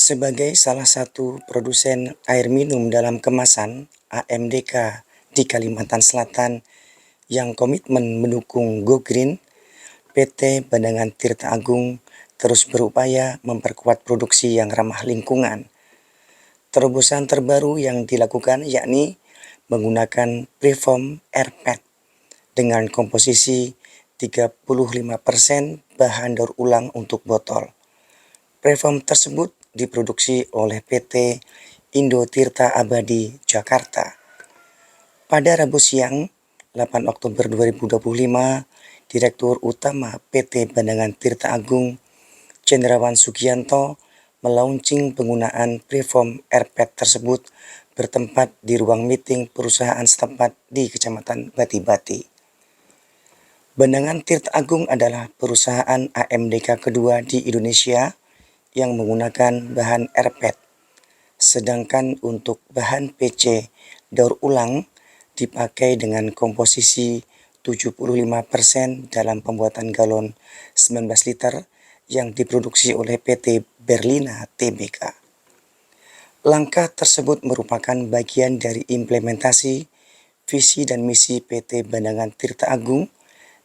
Sebagai salah satu produsen air minum dalam kemasan (AMDK) di Kalimantan Selatan yang komitmen mendukung Go Green, PT Bandangan Tirta Agung terus berupaya memperkuat produksi yang ramah lingkungan. Terobosan terbaru yang dilakukan yakni menggunakan preform airpad dengan komposisi 35% bahan daur ulang untuk botol. Preform tersebut diproduksi oleh PT Indo Tirta Abadi Jakarta. Pada Rabu siang, 8 Oktober 2025, Direktur Utama PT Bandangan Tirta Agung, Cendrawan Sugianto, melaunching penggunaan preform airpad tersebut bertempat di ruang meeting perusahaan setempat di Kecamatan Bati-Bati. Bandangan Tirta Agung adalah perusahaan AMDK kedua di Indonesia yang menggunakan bahan airpad, sedangkan untuk bahan PC daur ulang dipakai dengan komposisi 75% dalam pembuatan galon 19 liter yang diproduksi oleh PT Berlina Tbk. Langkah tersebut merupakan bagian dari implementasi visi dan misi PT Bandangan Tirta Agung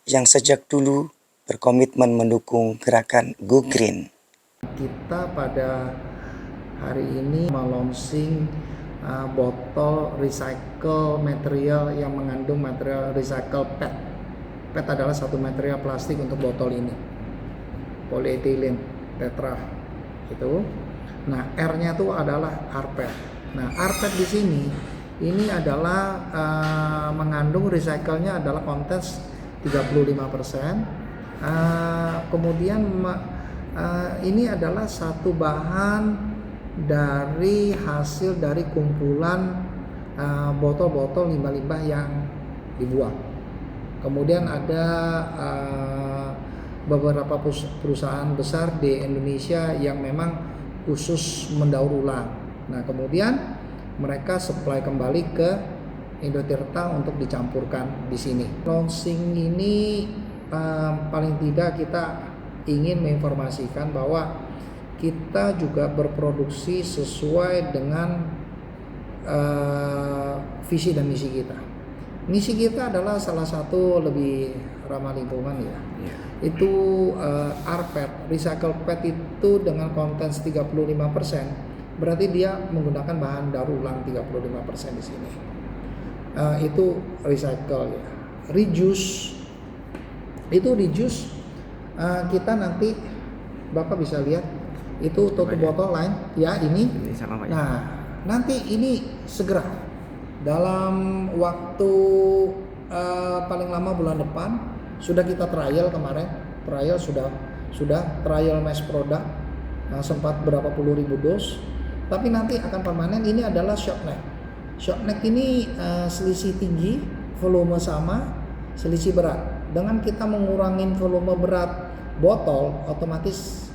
yang sejak dulu berkomitmen mendukung gerakan Go Green. Kita pada hari ini melaunching botol recycle material yang mengandung material recycle PET. PET adalah satu material plastik untuk botol ini, polyethylene tetra itu. Nah, R-nya itu adalah rPET. Nah, rPET di sini ini adalah mengandung recycle-nya adalah kontens 35%. Kemudian ini adalah satu bahan dari hasil dari kumpulan botol-botol limbah-limbah yang dibuang. Kemudian ada beberapa perusahaan besar di Indonesia yang memang khusus mendaur ulang. Nah, kemudian mereka supply kembali ke Indo Tirta untuk dicampurkan di sini. Launching ini paling tidak kita ingin menginformasikan bahwa kita juga berproduksi sesuai dengan visi dan misi kita. Misi kita adalah salah satu lebih ramah lingkungan ya. Itu rPET, recycle PET itu dengan kontens 35%, berarti dia menggunakan bahan daur ulang 35% di sini. Itu recycle ya. Reuse kita nanti Bapak bisa lihat itu tutup botol lain ya ini. Nah, nanti ini segera dalam waktu paling lama bulan depan sudah kita trial kemarin. Trial sudah trial mass product, sempat berapa puluh ribu dos. Tapi nanti akan permanen. Ini adalah short neck. Short neck ini selisih tinggi, volume sama, selisih berat. Dengan kita mengurangi volume berat botol, otomatis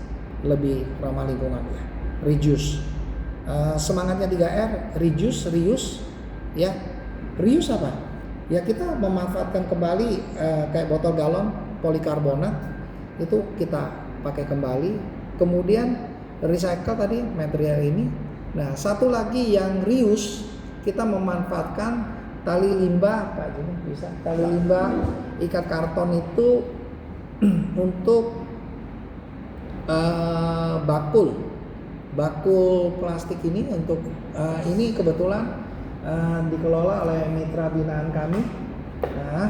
lebih ramah lingkungan ya. Reduce. Semangatnya 3R, reduce, reuse ya. Reuse apa? Ya kita memanfaatkan kembali kayak botol galon polikarbonat itu kita pakai kembali. Kemudian recycle tadi material ini. Nah, satu lagi yang reuse, kita memanfaatkan tali limbah, Pak Juni bisa. Tali limbah ikat karton itu untuk bakul plastik ini untuk ini kebetulan dikelola oleh mitra binaan kami. Nah,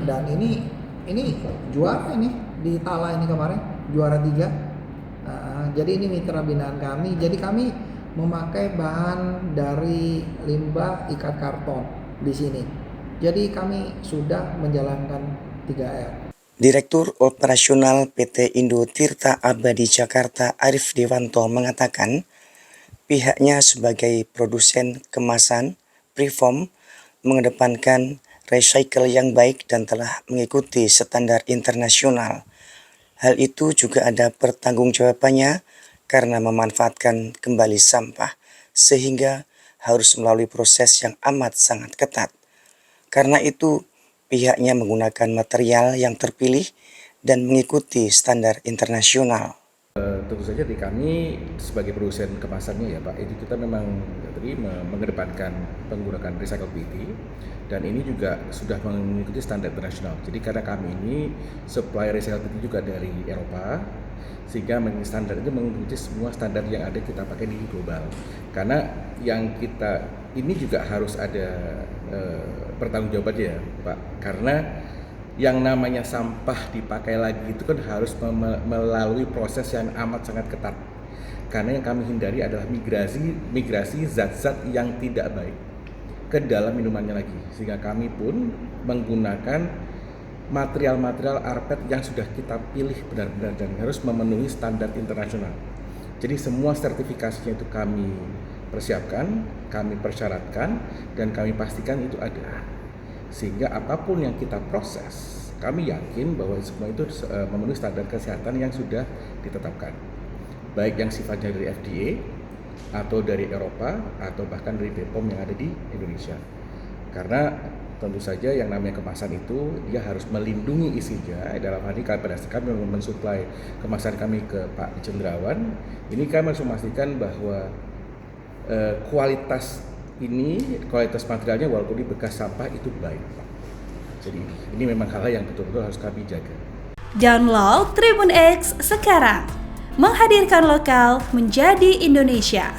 dan ini juara ini di Tala ini kemarin juara 3. Jadi ini mitra binaan kami. Jadi kami memakai bahan dari limbah ikat karton di sini. Jadi kami sudah menjalankan 3R. Direktur Operasional PT Indo Tirta Abadi Jakarta Arif Dewanto mengatakan pihaknya sebagai produsen kemasan preform mengedepankan recycle yang baik dan telah mengikuti standar internasional. Hal itu juga ada pertanggungjawabannya karena memanfaatkan kembali sampah, sehingga harus melalui proses yang amat sangat ketat. Karena itu, pihaknya menggunakan material yang terpilih dan mengikuti standar internasional. Tentu saja di kami sebagai produsen kemasannya ya Pak, itu kita memang tadi mengedepankan penggunaan recycled PET dan ini juga sudah mengikuti standar internasional. Jadi karena kami ini supply recycled PET juga dari Eropa, sehingga standar itu mengikuti semua standar yang ada kita pakai di global. Karena yang kita ini juga harus ada pertanggungjawabannya ya Pak, karena yang namanya sampah dipakai lagi itu kan harus melalui proses yang amat sangat ketat. Karena yang kami hindari adalah migrasi zat-zat yang tidak baik ke dalam minumannya lagi. Sehingga kami pun menggunakan material-material rPET yang sudah kita pilih benar-benar dan harus memenuhi standar internasional. Jadi semua sertifikasinya itu kami persiapkan, kami persyaratkan, dan kami pastikan itu ada. Sehingga apapun yang kita proses, kami yakin bahwa semua itu memenuhi standar kesehatan yang sudah ditetapkan. Baik yang sifatnya dari FDA, atau dari Eropa, atau bahkan dari BPOM yang ada di Indonesia. Karena tentu saja yang namanya kemasan itu, dia harus melindungi isinya. Dalam hal ini pada saat kami mensuplai kemasan kami ke Pak Cendrawan, ini kami harus memastikan bahwa kualitas materialnya walaupun di bekas sampah itu baik. Jadi ini memang hal yang betul-betul harus kami jaga. Download Tribun X sekarang, menghadirkan lokal menjadi Indonesia.